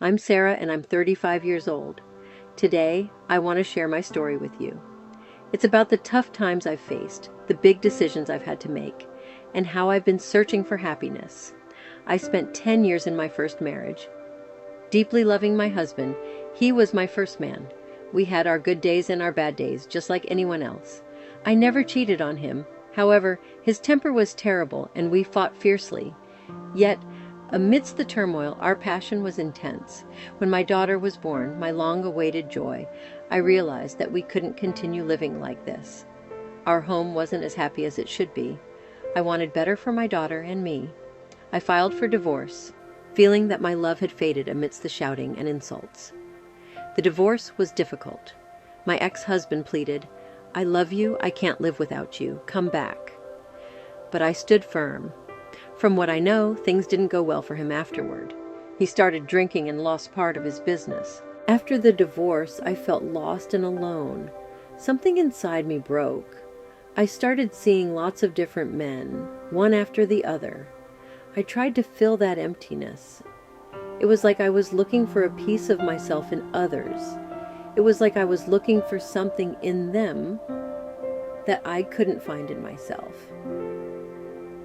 I'm Sarah and I'm 35 years old. Today, I want to share my story with you. It's about the tough times I've faced, the big decisions I've had to make, and how I've been searching for happiness. I spent 10 years in my first marriage. Deeply loving my husband, he was my first man. We had our good days and our bad days, just like anyone else. I never cheated on him. However, his temper was terrible and we fought fiercely. Yet, amidst the turmoil, our passion was intense. When my daughter was born, my long-awaited joy, I realized that we couldn't continue living like this. Our home wasn't as happy as it should be. I wanted better for my daughter and me. I filed for divorce, feeling that my love had faded amidst the shouting and insults. The divorce was difficult. My ex-husband pleaded, "I love you, I can't live without you, come back." But I stood firm. From what I know, things didn't go well for him afterward. He started drinking and lost part of his business. After the divorce, I felt lost and alone. Something inside me broke. I started seeing lots of different men, one after the other. I tried to fill that emptiness. It was like I was looking for a piece of myself in others. It was like I was looking for something in them that I couldn't find in myself.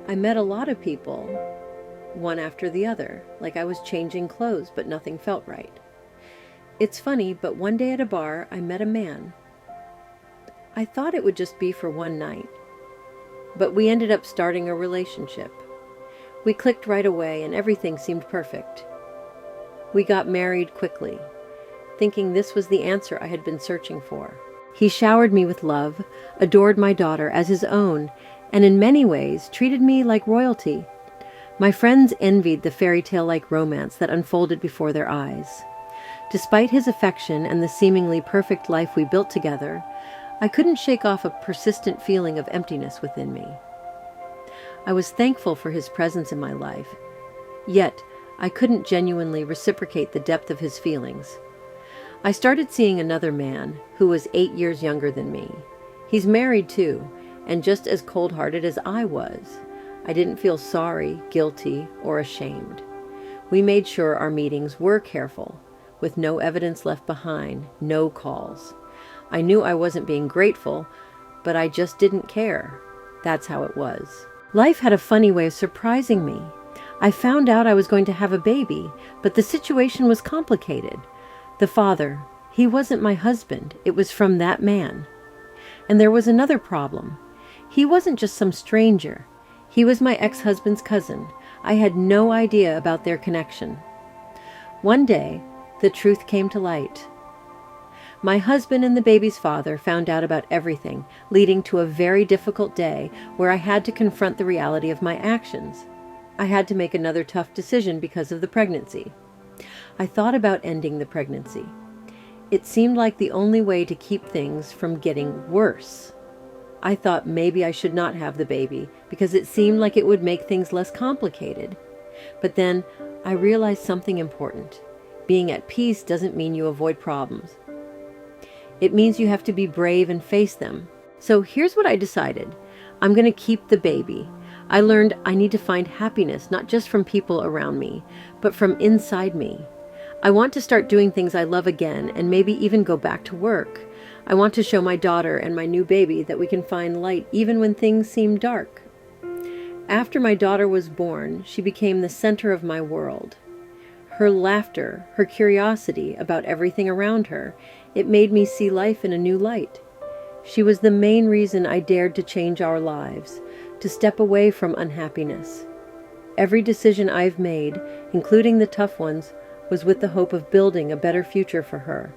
I met a lot of people, one after the other, like I was changing clothes, but nothing felt right. It's funny, but one day at a bar, I met a man. I thought it would just be for one night, but we ended up starting a relationship. We clicked right away and everything seemed perfect. We got married quickly, thinking this was the answer I had been searching for. He showered me with love, adored my daughter as his own, and in many ways treated me like royalty. My friends envied the fairy tale-like romance that unfolded before their eyes. Despite his affection and the seemingly perfect life we built together, I couldn't shake off a persistent feeling of emptiness within me. I was thankful for his presence in my life, yet I couldn't genuinely reciprocate the depth of his feelings. I started seeing another man who was 8 years younger than me. He's married too, and just as cold-hearted as I was. I didn't feel sorry, guilty, or ashamed. We made sure our meetings were careful, with no evidence left behind, no calls. I knew I wasn't being grateful, but I just didn't care. That's how it was. Life had a funny way of surprising me. I found out I was going to have a baby, but the situation was complicated. The father, he wasn't my husband. It was from that man. And there was another problem. He wasn't just some stranger. He was my ex-husband's cousin. I had no idea about their connection. One day, the truth came to light. My husband and the baby's father found out about everything, leading to a very difficult day where I had to confront the reality of my actions. I had to make another tough decision because of the pregnancy. I thought about ending the pregnancy. It seemed like the only way to keep things from getting worse. I thought maybe I should not have the baby because it seemed like it would make things less complicated. But then I realized something important. Being at peace doesn't mean you avoid problems. It means you have to be brave and face them. So here's what I decided. I'm going to keep the baby. I learned I need to find happiness, not just from people around me, but from inside me. I want to start doing things I love again and maybe even go back to work. I want to show my daughter and my new baby that we can find light even when things seem dark. After my daughter was born, she became the center of my world. Her laughter, her curiosity about everything around her, it made me see life in a new light. She was the main reason I dared to change our lives, to step away from unhappiness. Every decision I've made, including the tough ones, was with the hope of building a better future for her.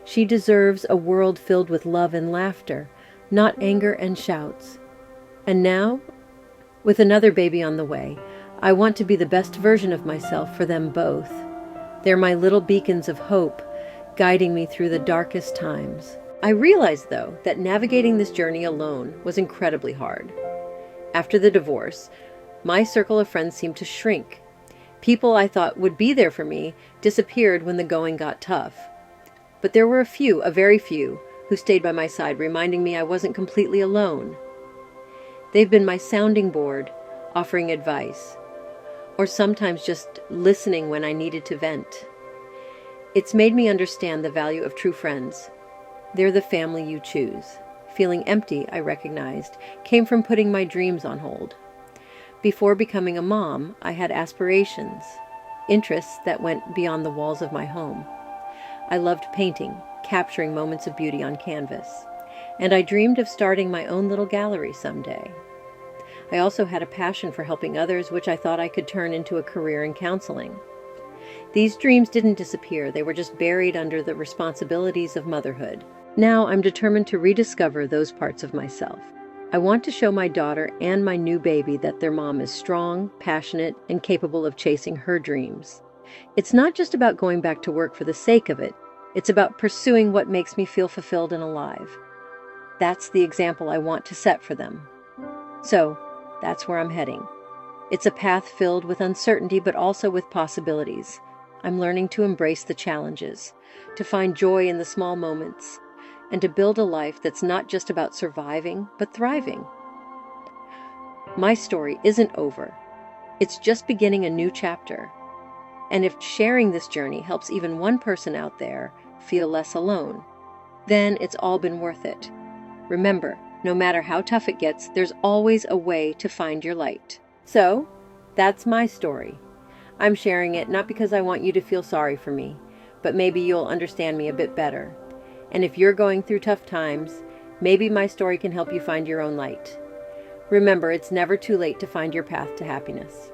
She deserves a world filled with love and laughter, not anger and shouts. And now, with another baby on the way, I want to be the best version of myself for them both. They're my little beacons of hope, guiding me through the darkest times. I realized, though, that navigating this journey alone was incredibly hard. After the divorce, my circle of friends seemed to shrink. People I thought would be there for me disappeared when the going got tough. But there were a very few, who stayed by my side, reminding me I wasn't completely alone. They've been my sounding board, offering advice, or sometimes just listening when I needed to vent. It's made me understand the value of true friends. They're the family you choose. Feeling empty, I recognized, came from putting my dreams on hold. Before becoming a mom, I had aspirations, interests that went beyond the walls of my home. I loved painting, capturing moments of beauty on canvas, and I dreamed of starting my own little gallery someday. I also had a passion for helping others, which I thought I could turn into a career in counseling. These dreams didn't disappear, they were just buried under the responsibilities of motherhood. Now I'm determined to rediscover those parts of myself. I want to show my daughter and my new baby that their mom is strong, passionate, and capable of chasing her dreams. It's not just about going back to work for the sake of it, it's about pursuing what makes me feel fulfilled and alive. That's the example I want to set for them. So, that's where I'm heading. It's a path filled with uncertainty, but also with possibilities. I'm learning to embrace the challenges, to find joy in the small moments, and to build a life that's not just about surviving, but thriving. My story isn't over. It's just beginning a new chapter. And if sharing this journey helps even one person out there feel less alone, then it's all been worth it. Remember, no matter how tough it gets, there's always a way to find your light. So, that's my story. I'm sharing it not because I want you to feel sorry for me, but maybe you'll understand me a bit better. And if you're going through tough times, maybe my story can help you find your own light. Remember, it's never too late to find your path to happiness.